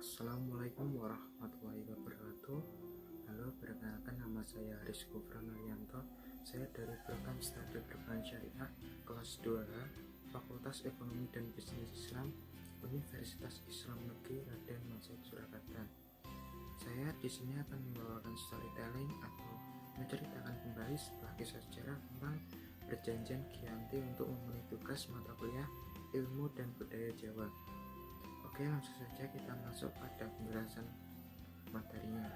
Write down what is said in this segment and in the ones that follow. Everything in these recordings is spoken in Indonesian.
Assalamualaikum warahmatullahi wabarakatuh. Halo, perkenalkan nama saya Rizko Pranaryanto. Saya dari program Studi Perbankan Syariah kelas 2H, Fakultas Ekonomi dan Bisnis Islam, Universitas Islam Negeri Raden Masud Surakarta. Saya di sini akan membawakan storytelling atau menceritakan kembali sebuah kisah sejarah tentang perjanjian Giyanti untuk memenuhi tugas mata kuliah Ilmu dan Budaya Jawa. Oke, langsung saja kita masuk pada penjelasan materinya.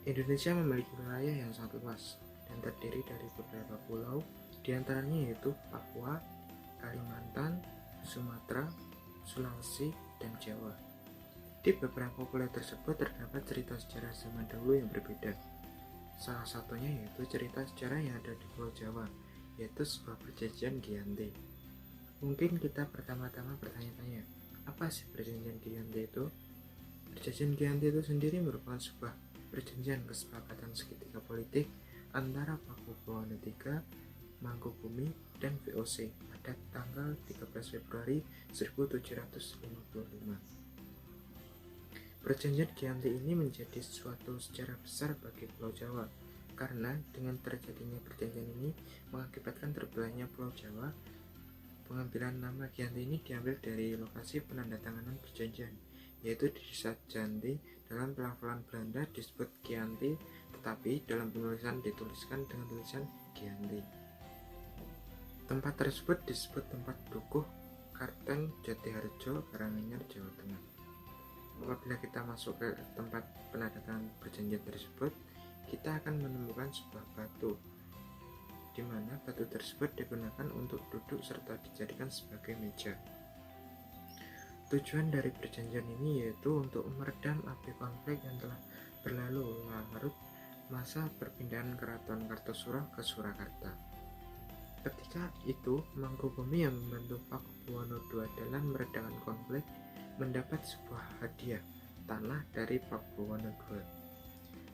Indonesia memiliki wilayah yang sangat luas dan terdiri dari beberapa pulau, diantaranya yaitu Papua, Kalimantan, Sumatera, Sulawesi, dan Jawa. Di beberapa pulau tersebut terdapat cerita sejarah zaman dahulu yang berbeda. Salah satunya yaitu cerita sejarah yang ada di Pulau Jawa, yaitu sebuah perjanjian Giyanti. Mungkin kita pertama-tama bertanya-tanya, apa sih perjanjian Giyanti itu? Perjanjian Giyanti itu sendiri merupakan sebuah perjanjian kesepakatan segitiga politik antara Pakubuwono III, Mangkubumi, dan VOC pada tanggal 13 Februari 1755. Perjanjian Giyanti ini menjadi suatu sejarah besar bagi Pulau Jawa, karena dengan terjadinya perjanjian ini mengakibatkan terbelahnya Pulau Jawa. Pengambilan nama Giyanti ini diambil dari lokasi penandatanganan perjanjian, yaitu di Desa Janti. Dalam pelafalan Belanda disebut Giyanti, tetapi dalam penulisan dituliskan dengan tulisan Giyanti. Tempat tersebut disebut tempat Dukuh Karteng Jatiharjo, Karanganyar, Jawa Tengah. Apabila kita masuk ke tempat penandatanganan perjanjian tersebut, kita akan menemukan sebuah batu, di mana batu tersebut digunakan untuk duduk serta dijadikan sebagai meja. Tujuan dari perjanjian ini yaitu untuk meredam api konflik yang telah berlalu larut masa perpindahan Keraton Kartosuro ke Surakarta. Ketika itu, Mangkubumi yang membantu Pakubuwono II dalam meredakan konflik mendapat sebuah hadiah tanah dari Pakubuwono II.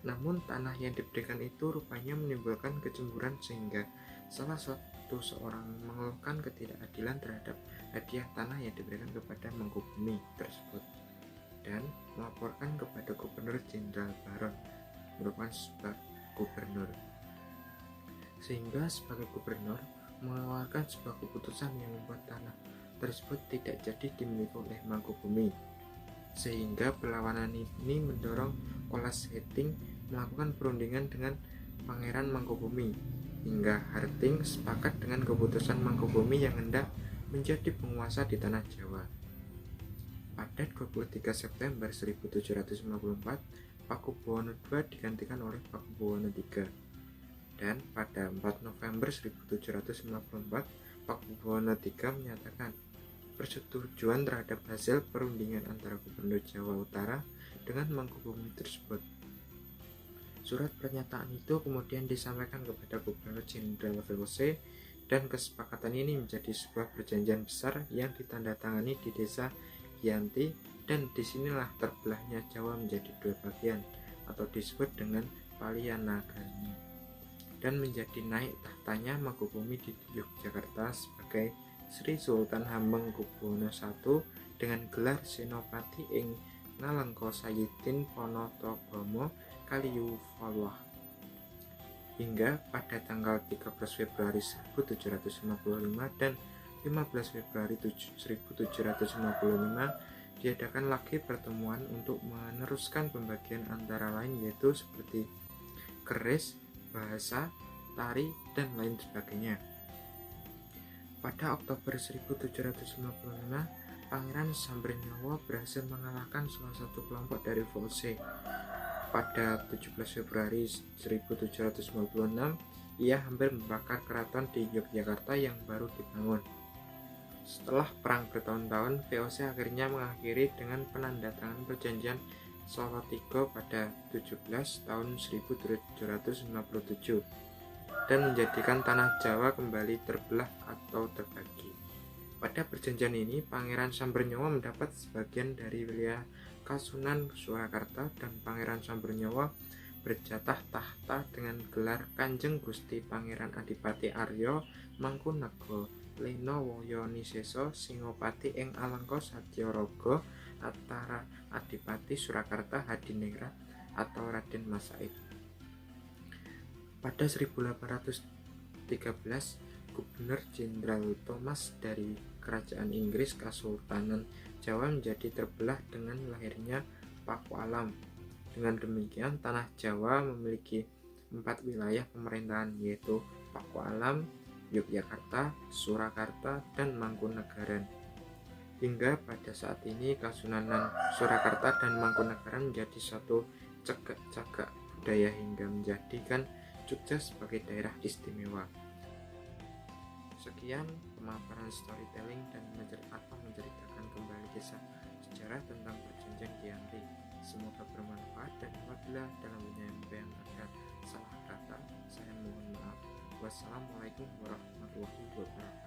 Namun tanah yang diberikan itu rupanya menimbulkan kecemburuan sehingga salah satu seorang mengeluhkan ketidakadilan terhadap hadiah tanah yang diberikan kepada Mangkubumi tersebut dan melaporkan kepada Gubernur Jenderal Baron, merupakan sebuah gubernur, sehingga sebagai gubernur mengeluarkan sebuah keputusan yang membuat tanah tersebut tidak jadi dimiliki oleh Mangkubumi, sehingga perlawanan ini mendorong Kolas Heting melakukan perundingan dengan Pangeran Mangkubumi, hingga Harting sepakat dengan keputusan Mangkubumi yang hendak menjadi penguasa di tanah Jawa. Pada 23 September 1754, Pakubuwono II digantikan oleh Pakubuwono III, dan pada 4 November 1754, Pakubuwono III menyatakan persetujuan terhadap hasil perundingan antara Gubernur Jawa Utara dengan Mangkubumi tersebut. Surat pernyataan itu kemudian disampaikan kepada Gubernur Jenderal VOC, dan kesepakatan ini menjadi sebuah perjanjian besar yang ditandatangani di Desa Giyanti, dan disinilah terbelahnya Jawa menjadi dua bagian atau disebut dengan Palianagani, dan menjadi naik tahtanya Mangkubumi di Yogyakarta sebagai Sri Sultan Hamengkubuwono I dengan gelar Senopati ing Nalengka Sayidin Ponotobamo Kaliyuwallah, hingga pada tanggal 13 Februari 1755 dan 15 Februari 1755 diadakan lagi pertemuan untuk meneruskan pembagian antara lain yaitu seperti keris, bahasa, tari, dan lain sebagainya. Pada Oktober 1755, Pangeran Sambernyawa berhasil mengalahkan salah satu kelompok dari VOC. Pada 17 Februari 1756, ia hampir membakar keraton di Yogyakarta yang baru dibangun. Setelah perang bertahun-tahun, VOC akhirnya mengakhiri dengan penandatanganan perjanjian Solotigo pada 17 tahun 1757 dan menjadikan tanah Jawa kembali terbelah atau terbagi. Pada perjanjian ini, Pangeran Sambernyawa mendapat sebagian dari wilayah Kasunan Surakarta, dan Pangeran Sambernyawa berjatah tahta dengan gelar Kanjeng Gusti Pangeran Adipati Arya Mangkunega Lena Waya Nisesa Singopati ing Alengka Satyaraga antara Adipati Surakarta Hadiningrat atau Raden Mas Said. Pada 1813, Gubernur Jenderal Thomas dari Kerajaan Inggris Kesultanan Jawa menjadi terbelah dengan lahirnya Pakualam. Dengan demikian, tanah Jawa memiliki 4 wilayah pemerintahan, yaitu Pakualam, Yogyakarta, Surakarta, dan Mangkunegaran. Hingga pada saat ini Kasunanan Surakarta dan Mangkunegaran menjadi satu cagak budaya hingga menjadikan Jogja sebagai daerah istimewa. Sekian pemaparan storytelling dan menceritakan kembali kisah sejarah tentang perjanjian Giyanti. Semoga bermanfaat, dan apabila dalam penyampaian ada salah kata, saya mohon maaf. Wassalamualaikum warahmatullahi wabarakatuh.